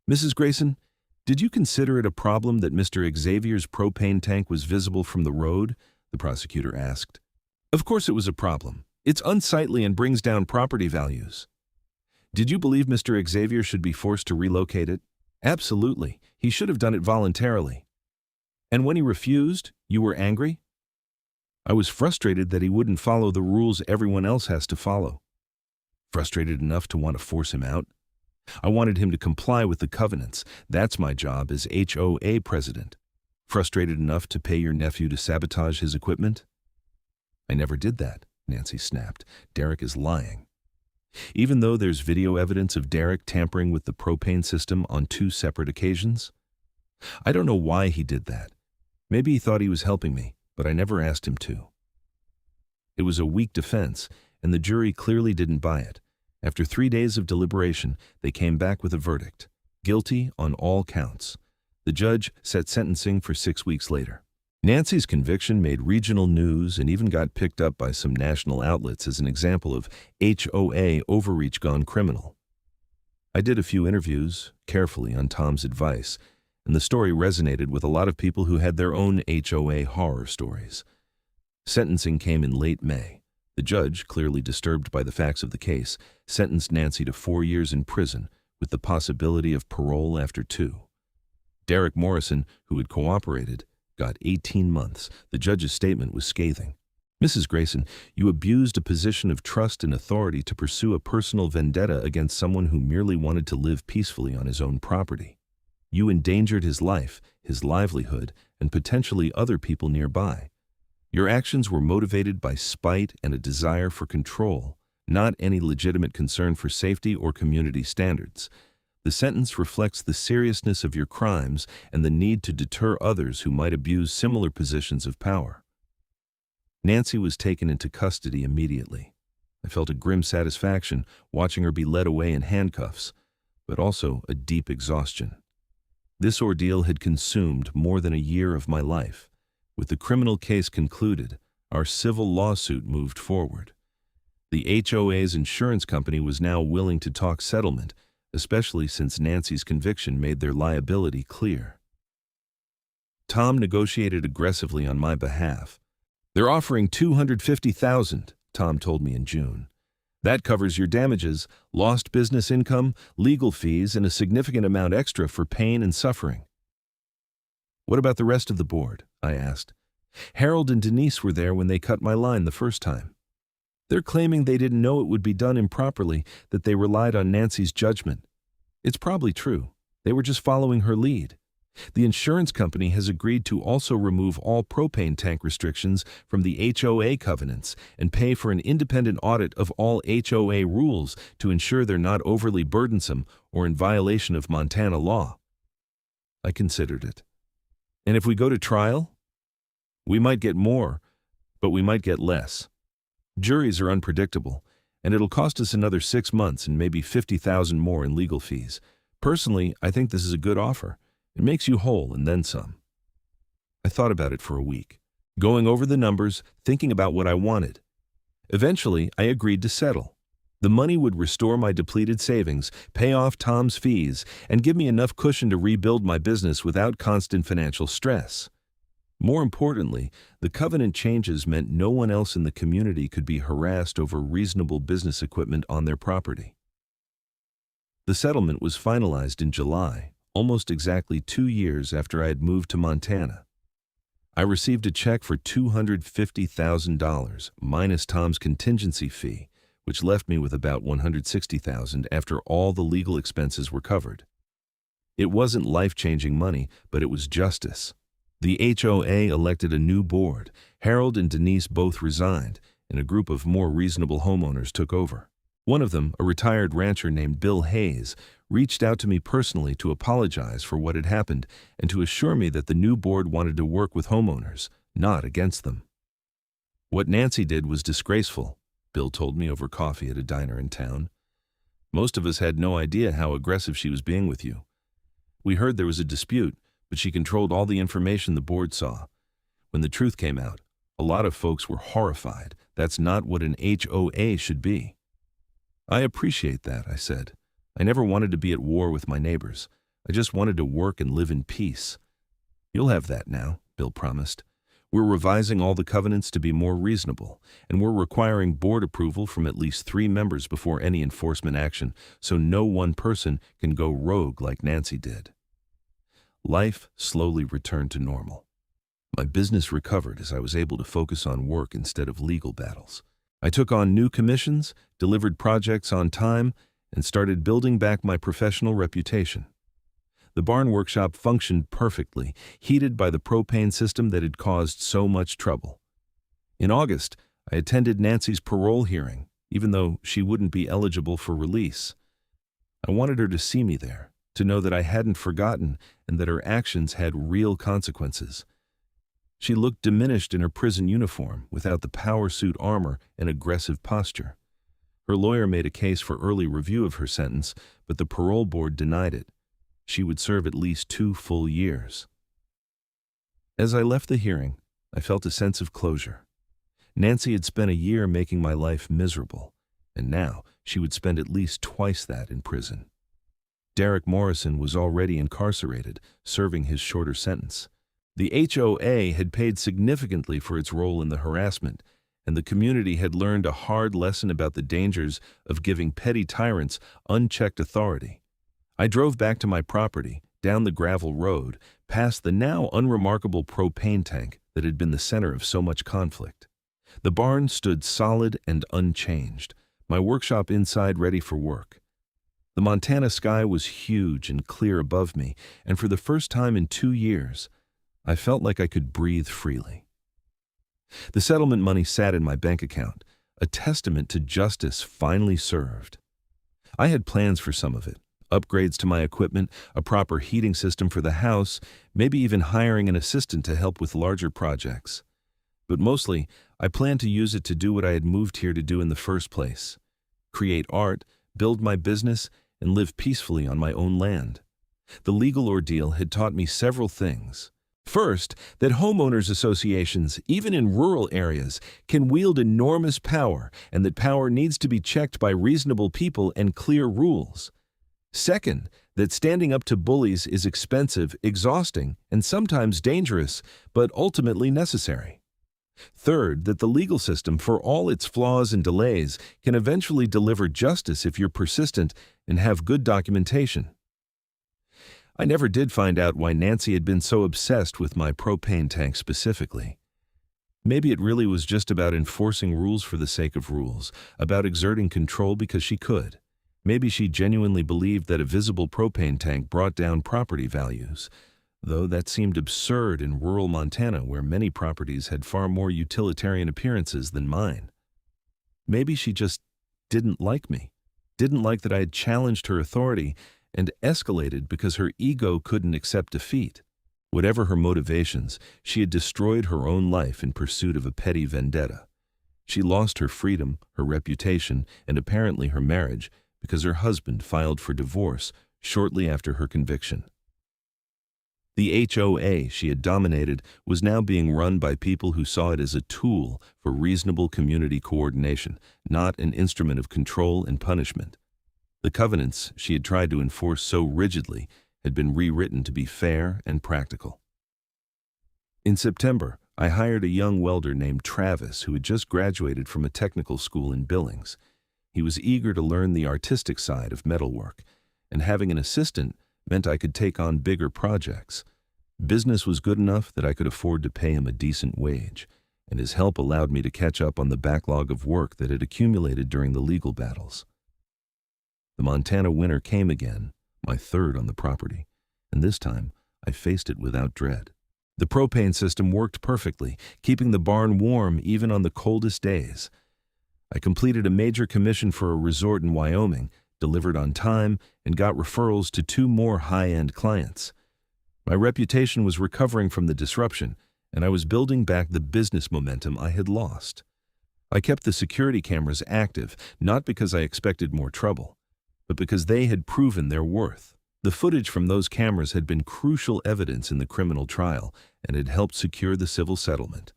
"Mrs. Grayson, did you consider it a problem that Mr. Xavier's propane tank was visible from the road?" the prosecutor asked. "Of course it was a problem. It's unsightly and brings down property values." "Did you believe Mr. Xavier should be forced to relocate it?" "Absolutely. He should have done it voluntarily." "And when he refused, you were angry?" "I was frustrated that he wouldn't follow the rules everyone else has to follow." "Frustrated enough to want to force him out?" "I wanted him to comply with the covenants. That's my job as HOA president." "Frustrated enough to pay your nephew to sabotage his equipment?" "I never did that," Nancy snapped. "Derek is lying." "Even though there's video evidence of Derek tampering with the propane system on 2 separate occasions?" "I don't know why he did that. Maybe he thought he was helping me, but I never asked him to." It was a weak defense, and the jury clearly didn't buy it. After 3 days of deliberation, they came back with a verdict: guilty on all counts. The judge set sentencing for 6 weeks later. Nancy's conviction made regional news and even got picked up by some national outlets as an example of HOA overreach gone criminal. I did a few interviews, carefully on Tom's advice, and the story resonated with a lot of people who had their own HOA horror stories. Sentencing came in late May. The judge, clearly disturbed by the facts of the case, sentenced Nancy to 4 years in prison with the possibility of parole after 2. Derek Morrison, who had cooperated, got 18 months. The judge's statement was scathing. "Mrs. Grayson, you abused a position of trust and authority to pursue a personal vendetta against someone who merely wanted to live peacefully on his own property. You endangered his life, his livelihood, and potentially other people nearby. Your actions were motivated by spite and a desire for control, not any legitimate concern for safety or community standards. The sentence reflects the seriousness of your crimes and the need to deter others who might abuse similar positions of power." Nancy was taken into custody immediately. I felt a grim satisfaction watching her be led away in handcuffs, but also a deep exhaustion. This ordeal had consumed more than a year of my life. With the criminal case concluded, our civil lawsuit moved forward. The HOA's insurance company was now willing to talk settlement, especially since Nancy's conviction made their liability clear. Tom negotiated aggressively on my behalf. "They're offering $250,000, Tom told me in June. "That covers your damages, lost business income, legal fees, and a significant amount extra for pain and suffering." "What about the rest of the board?" I asked. "Harold and Denise were there when they cut my line the first time. They're claiming they didn't know it would be done improperly, that they relied on Nancy's judgment. It's probably true. They were just following her lead. The insurance company has agreed to also remove all propane tank restrictions from the HOA covenants and pay for an independent audit of all HOA rules to ensure they're not overly burdensome or in violation of Montana law." I considered it. "And if we go to trial? We might get more, but we might get less. Juries are unpredictable, and it'll cost us another 6 months and maybe $50,000 more in legal fees. Personally, I think this is a good offer. It makes you whole and then some." I thought about it for a week, going over the numbers, thinking about what I wanted. Eventually, I agreed to settle. The money would restore my depleted savings, pay off Tom's fees, and give me enough cushion to rebuild my business without constant financial stress. More importantly, the covenant changes meant no one else in the community could be harassed over reasonable business equipment on their property. The settlement was finalized in July, almost exactly 2 years after I had moved to Montana. I received a check for $250,000 minus Tom's contingency fee, which left me with about $160,000 after all the legal expenses were covered. It wasn't life-changing money, but it was justice. The HOA elected a new board. Harold and Denise both resigned, and a group of more reasonable homeowners took over. One of them, a retired rancher named Bill Hayes, reached out to me personally to apologize for what had happened and to assure me that the new board wanted to work with homeowners, not against them. What Nancy did was disgraceful, Bill told me over coffee at a diner in town. Most of us had no idea how aggressive she was being with you. We heard there was a dispute, but she controlled all the information the board saw. When the truth came out, a lot of folks were horrified. That's not what an HOA should be. I appreciate that, I said. I never wanted to be at war with my neighbors. I just wanted to work and live in peace. You'll have that now, Bill promised. We're revising all the covenants to be more reasonable, and we're requiring board approval from at least 3 members before any enforcement action, so no one person can go rogue like Nancy did. Life slowly returned to normal. My business recovered as I was able to focus on work instead of legal battles. I took on new commissions, delivered projects on time, and started building back my professional reputation. The barn workshop functioned perfectly, heated by the propane system that had caused so much trouble. In August, I attended Nancy's parole hearing, even though she wouldn't be eligible for release. I wanted her to see me there, to know that I hadn't forgotten and that her actions had real consequences. She looked diminished in her prison uniform, without the power suit armor and aggressive posture. Her lawyer made a case for early review of her sentence, but the parole board denied it. She would serve at least 2 full years. As I left the hearing, I felt a sense of closure. Nancy had spent a year making my life miserable, and now she would spend at least twice that in prison. Derek Morrison was already incarcerated, serving his shorter sentence. The HOA had paid significantly for its role in the harassment, and the community had learned a hard lesson about the dangers of giving petty tyrants unchecked authority. I drove back to my property, down the gravel road, past the now unremarkable propane tank that had been the center of so much conflict. The barn stood solid and unchanged, my workshop inside ready for work. The Montana sky was huge and clear above me, and for the first time in 2 years, I felt like I could breathe freely. The settlement money sat in my bank account, a testament to justice finally served. I had plans for some of it, upgrades to my equipment, a proper heating system for the house, maybe even hiring an assistant to help with larger projects. But mostly, I planned to use it to do what I had moved here to do in the first place: create art, build my business, and live peacefully on my own land. The legal ordeal had taught me several things. First, that homeowners associations, even in rural areas, can wield enormous power, and that power needs to be checked by reasonable people and clear rules. Second, that standing up to bullies is expensive, exhausting, and sometimes dangerous, but ultimately necessary. Third, that the legal system, for all its flaws and delays, can eventually deliver justice if you're persistent and have good documentation. I never did find out why Nancy had been so obsessed with my propane tank specifically. Maybe it really was just about enforcing rules for the sake of rules, about exerting control because she could. Maybe she genuinely believed that a visible propane tank brought down property values, though that seemed absurd in rural Montana where many properties had far more utilitarian appearances than mine. Maybe she just didn't like me, didn't like that I had challenged her authority and escalated because her ego couldn't accept defeat. Whatever her motivations, she had destroyed her own life in pursuit of a petty vendetta. She lost her freedom, her reputation, and apparently her marriage because her husband filed for divorce shortly after her conviction. The HOA she had dominated was now being run by people who saw it as a tool for reasonable community coordination, not an instrument of control and punishment. The covenants she had tried to enforce so rigidly had been rewritten to be fair and practical. In September, I hired a young welder named Travis who had just graduated from a technical school in Billings. He was eager to learn the artistic side of metalwork, and having an assistant meant I could take on bigger projects. Business was good enough that I could afford to pay him a decent wage, and his help allowed me to catch up on the backlog of work that had accumulated during the legal battles. The Montana winter came again, my third on the property, and this time I faced it without dread. The propane system worked perfectly, keeping the barn warm even on the coldest days. I completed a major commission for a resort in Wyoming, delivered on time, and got referrals to 2 more high-end clients. My reputation was recovering from the disruption, and I was building back the business momentum I had lost. I kept the security cameras active, not because I expected more trouble, but because they had proven their worth. The footage from those cameras had been crucial evidence in the criminal trial and had helped secure the civil settlement.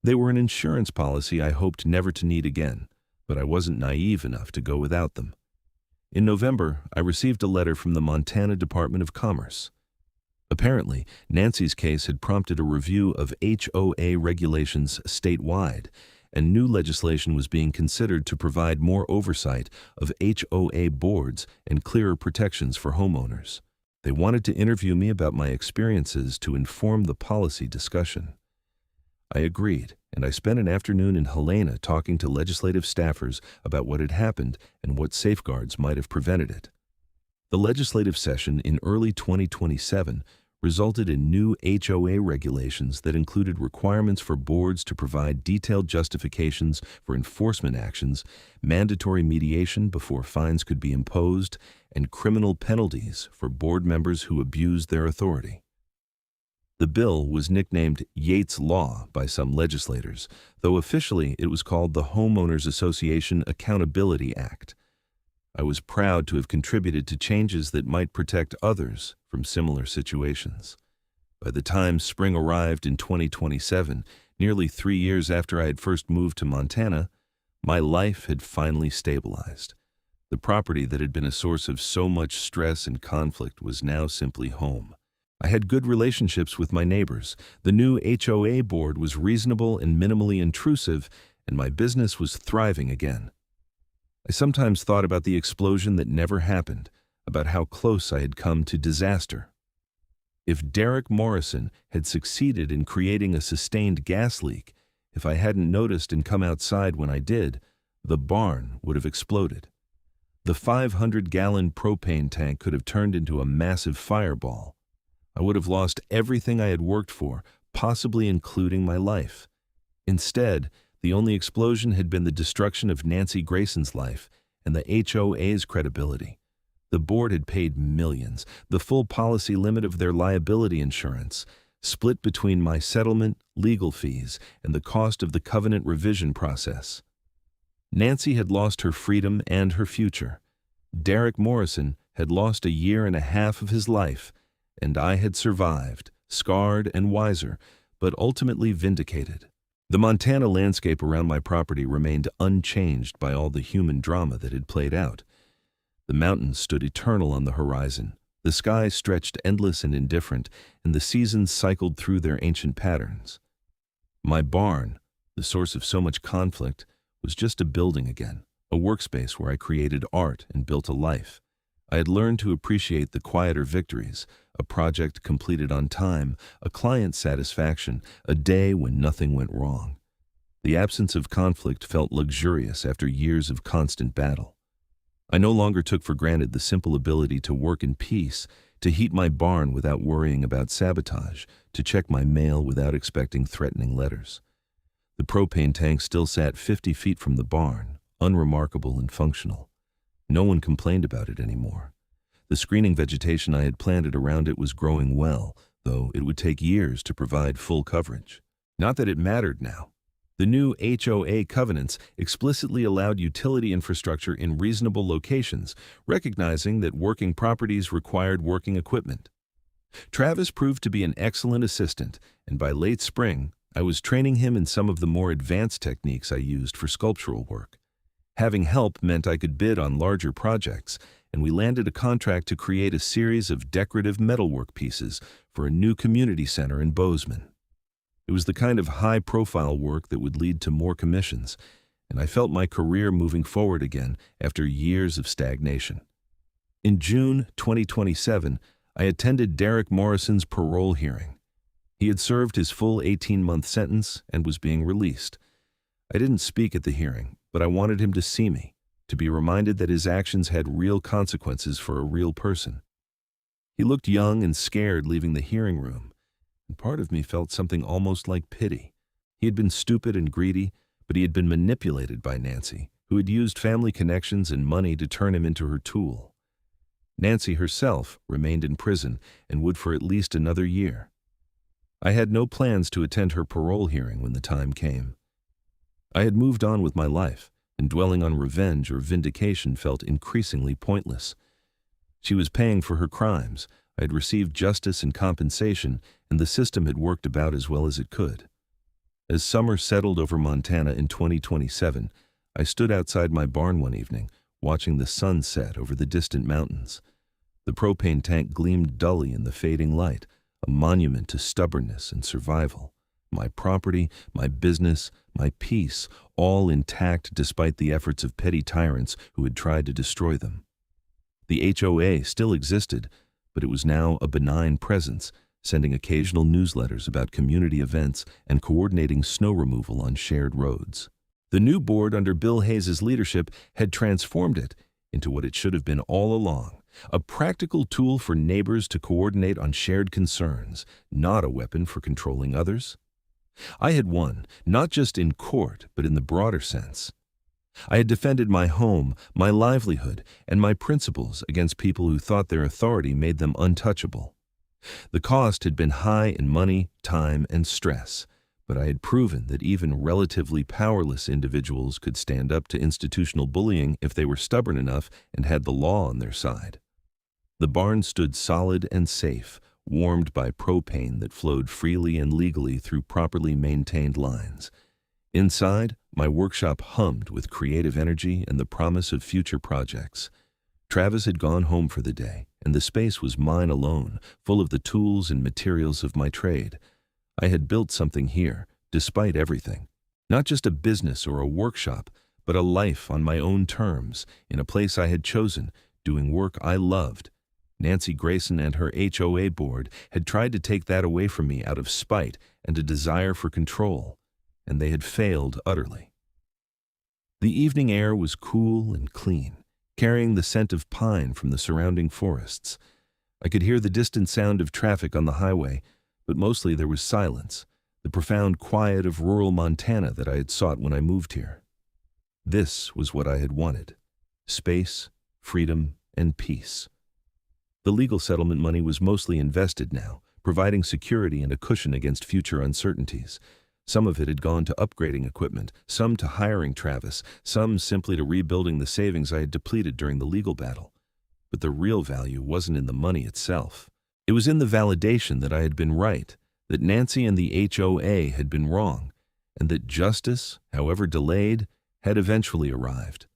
They were an insurance policy I hoped never to need again, but I wasn't naive enough to go without them. In November, I received a letter from the Montana Department of Commerce. Apparently, Nancy's case had prompted a review of HOA regulations statewide, and new legislation was being considered to provide more oversight of HOA boards and clearer protections for homeowners. They wanted to interview me about my experiences to inform the policy discussion. I agreed, and I spent an afternoon in Helena talking to legislative staffers about what had happened and what safeguards might have prevented it. The legislative session in early 2027 resulted in new HOA regulations that included requirements for boards to provide detailed justifications for enforcement actions, mandatory mediation before fines could be imposed, and criminal penalties for board members who abused their authority. The bill was nicknamed Yates Law by some legislators, though officially it was called the Homeowners Association Accountability Act. I was proud to have contributed to changes that might protect others from similar situations. By the time spring arrived in 2027, nearly 3 years after I had first moved to Montana, my life had finally stabilized. The property that had been a source of so much stress and conflict was now simply home. I had good relationships with my neighbors. The new HOA board was reasonable and minimally intrusive, and my business was thriving again. I sometimes thought about the explosion that never happened, about how close I had come to disaster. If Derek Morrison had succeeded in creating a sustained gas leak, if I hadn't noticed and come outside when I did, the barn would have exploded. The 500-gallon propane tank could have turned into a massive fireball. I would have lost everything I had worked for, possibly including my life. Instead, the only explosion had been the destruction of Nancy Grayson's life and the HOA's credibility. The board had paid millions, the full policy limit of their liability insurance, split between my settlement, legal fees, and the cost of the covenant revision process. Nancy had lost her freedom and her future. Derek Morrison had lost 1.5 years of his life, and I had survived, scarred and wiser, but ultimately vindicated. The Montana landscape around my property remained unchanged by all the human drama that had played out. The mountains stood eternal on the horizon, the sky stretched endless and indifferent, and the seasons cycled through their ancient patterns. My barn, the source of so much conflict, was just a building again, a workspace where I created art and built a life. I had learned to appreciate the quieter victories, a project completed on time, a client's satisfaction, a day when nothing went wrong. The absence of conflict felt luxurious after years of constant battle. I no longer took for granted the simple ability to work in peace, to heat my barn without worrying about sabotage, to check my mail without expecting threatening letters. The propane tank still sat 50 feet from the barn, unremarkable and functional. No one complained about it anymore. The screening vegetation I had planted around it was growing well, though it would take years to provide full coverage. Not that it mattered now. The new HOA covenants explicitly allowed utility infrastructure in reasonable locations, recognizing that working properties required working equipment. Travis proved to be an excellent assistant, and by late spring, I was training him in some of the more advanced techniques I used for sculptural work. Having help meant I could bid on larger projects, and we landed a contract to create a series of decorative metalwork pieces for a new community center in Bozeman. It was the kind of high-profile work that would lead to more commissions, and I felt my career moving forward again after years of stagnation. In June 2027, I attended Derek Morrison's parole hearing. He had served his full 18-month sentence and was being released. I didn't speak at the hearing, but I wanted him to see me, to be reminded that his actions had real consequences for a real person. He looked young and scared leaving the hearing room, and part of me felt something almost like pity. He had been stupid and greedy, but he had been manipulated by Nancy, who had used family connections and money to turn him into her tool. Nancy herself remained in prison and would for at least another year. I had no plans to attend her parole hearing when the time came. I had moved on with my life, and dwelling on revenge or vindication felt increasingly pointless. She was paying for her crimes, I had received justice and compensation, and the system had worked about as well as it could. As summer settled over Montana in 2027, I stood outside my barn one evening, watching the sun set over the distant mountains. The propane tank gleamed dully in the fading light, a monument to stubbornness and survival. My property, my business, my peace, all intact despite the efforts of petty tyrants who had tried to destroy them. The HOA still existed, but it was now a benign presence, sending occasional newsletters about community events and coordinating snow removal on shared roads. The new board under Bill Hayes' leadership had transformed it into what it should have been all along, a practical tool for neighbors to coordinate on shared concerns, not a weapon for controlling others. I had won, not just in court, but in the broader sense. I had defended my home, my livelihood, and my principles against people who thought their authority made them untouchable. The cost had been high in money, time, and stress, but I had proven that even relatively powerless individuals could stand up to institutional bullying if they were stubborn enough and had the law on their side. The barn stood solid and safe, warmed by propane that flowed freely and legally through properly maintained lines. Inside, my workshop hummed with creative energy and the promise of future projects. Travis had gone home for the day, and the space was mine alone, full of the tools and materials of my trade. I had built something here, despite everything. Not just a business or a workshop, but a life on my own terms, in a place I had chosen, doing work I loved. Nancy Grayson and her HOA board had tried to take that away from me out of spite and a desire for control, and they had failed utterly. The evening air was cool and clean, carrying the scent of pine from the surrounding forests. I could hear the distant sound of traffic on the highway, but mostly there was silence, the profound quiet of rural Montana that I had sought when I moved here. This was what I had wanted: space, freedom, and peace. The legal settlement money was mostly invested now, providing security and a cushion against future uncertainties. Some of it had gone to upgrading equipment, some to hiring Travis, some simply to rebuilding the savings I had depleted during the legal battle. But the real value wasn't in the money itself. It was in the validation that I had been right, that Nancy and the HOA had been wrong, and that justice, however delayed, had eventually arrived.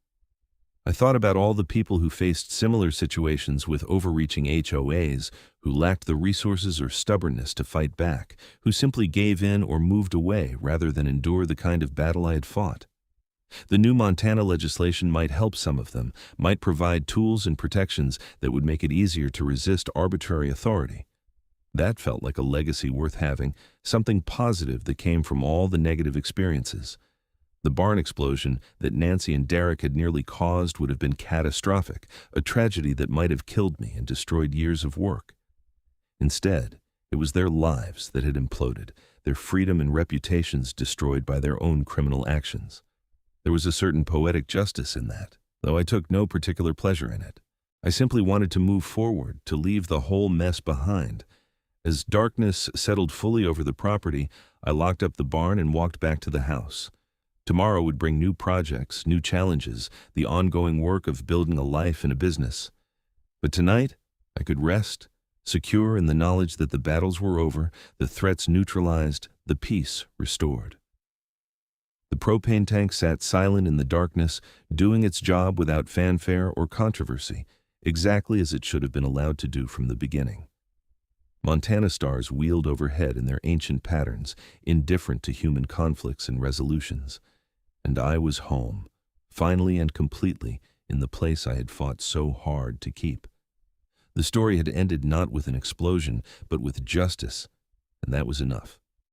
I thought about all the people who faced similar situations with overreaching HOAs, who lacked the resources or stubbornness to fight back, who simply gave in or moved away rather than endure the kind of battle I had fought. The new Montana legislation might help some of them, might provide tools and protections that would make it easier to resist arbitrary authority. That felt like a legacy worth having, something positive that came from all the negative experiences. The barn explosion that Nancy and Derek had nearly caused would have been catastrophic, a tragedy that might have killed me and destroyed years of work. Instead, it was their lives that had imploded, their freedom and reputations destroyed by their own criminal actions. There was a certain poetic justice in that, though I took no particular pleasure in it. I simply wanted to move forward, to leave the whole mess behind. As darkness settled fully over the property, I locked up the barn and walked back to the house. Tomorrow would bring new projects, new challenges, the ongoing work of building a life and a business. But tonight, I could rest, secure in the knowledge that the battles were over, the threats neutralized, the peace restored. The propane tank sat silent in the darkness, doing its job without fanfare or controversy, exactly as it should have been allowed to do from the beginning. Montana stars wheeled overhead in their ancient patterns, indifferent to human conflicts and resolutions. And I was home, finally and completely, in the place I had fought so hard to keep. The story had ended not with an explosion, but with justice, and that was enough.